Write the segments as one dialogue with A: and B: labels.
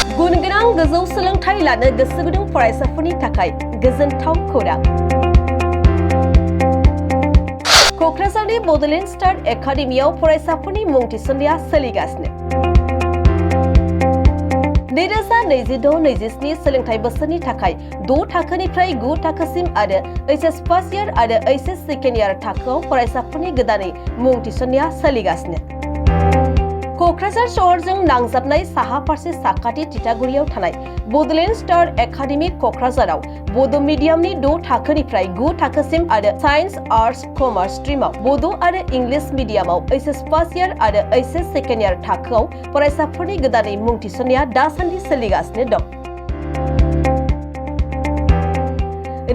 A: गुन गोनां गोजौ सोलोंथाइ लानो गोसो गुदुं फरायसाफोरनि थाखाय गोजोनथाव खौरां। क'क्राझारनि बड'लेण्ड स्टार एकाडेमियाव फरायसाफोरनि मुं थिसननाया सोलिगासिनो। 2026-27 सोलोंथाइ बोसोरनि थाखाय 6 थाखोनिफ्राय 9 थाखोसिम आरो HS फार्स्ट इयार आरो HS सेकेन्ड इयार थाखोआव फरायसाफोरनि गोदानै मुं थिसननाया सोलिगासिनो। क'क्राझार शहरजों नांजाबनाय साहा फारसे साखाथि तितागुरियाव थानाय बड'लेण्ड स्टार एकाडेमि क'क्राझाराव बड' मिडियामनि 6 थाखोनिफ्राय 9 थाखोसिम आरो साइन्स, आर्ट्स, कमार्स स्ट्रिमाव बड' आरो इंलिश मिडियामाव HS फार्स्ट इयार आरो HS सेकेन्ड इयार थाखोआव फरायसाफोरनि गोदानै मुं थिसननाया दासान्दि सोलिगासिनो दं।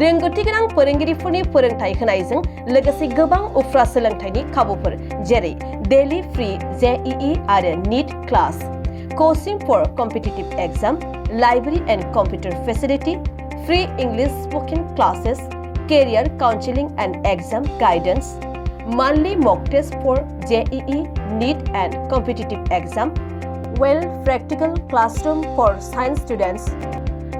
A: रोंगौथि गोनां फोरोंगिरिफोरनि फोरोंथाय होनायजों लोगोसे गोबां उफ्रा सोलोंथाइनि खाबुफोर जेरै डेली फ्री JEE आरो NEET class, coaching for competitive exam, library and computer facility, free English spoken classes, career counselling and exam guidance, monthly mock test for JEE, NEET and competitive exam, well practical classroom for science students,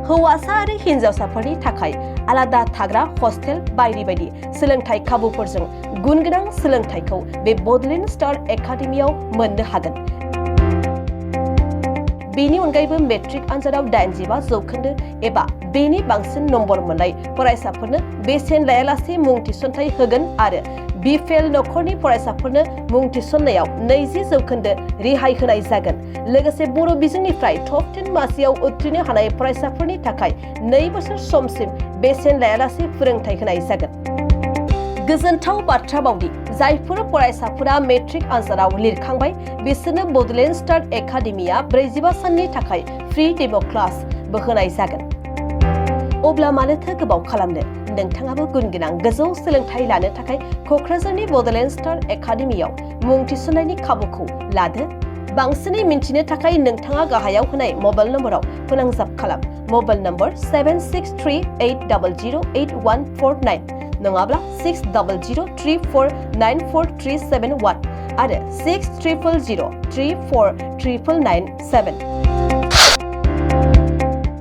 A: हौवासा आरो हिनजावसाफोरनि थाखाय आलादा थाग्रा hostel बायदि बायदि सोलोंथाइ खाबुफोरजों गुनगोनां सोलोंथाइखौ बे बड'लेण्ड स्टार एकाडेमियाव मोननो हागोन। बेनि अनगायैबो मेट्रिक आनजादाव 85% एबा बेनि बांसिन नम्बर मोननाय फरायसाफोरनो बेसेन लायालासे मुं थिसनथाइ होगोन आरो बिफेल नखरनि फरायसाफोरनो मुं थिसननायाव 20% रेहाय होनाय जागोन। लोगोसे बर' बिजोंनिफ्राय टप 10 मासियाव उथ्रिनो हानाय फरायसाफोरनि थाखाय 2 बोसोर समसिम बेसेन लायालासे फोरोंथाय होनाय जागोन। गोजोनथाव बाथ्रा बावदि जायफोर फरायसाफोरा मेट्रिक आनजादाव लिरखांबाय बिसोरनो बड'लेण्ड स्टार एकाडेमिया 45 साननि थाखाय फ्री डेमो क्लासबो होनाय जागोन। अब्ला मानोथो गोबाव खालामनो, नोंथाङाबो गुनगोनां गोजौ सोलोंथाइ लानो थाखाय क'क्राझारनि बड'लेण्ड स्टार एकाडेमियाव मुं थिसननायनि खाबुखौ लादो। बांसिनै मिन्थिनो थाखाय नोंथाङा गाहायाव होनाय मबाइल नम्बराव फोनांजाब खालाम। मबाइल नम्बर 7638008149 नङाब्ला 6003494371 आरो 600003499997।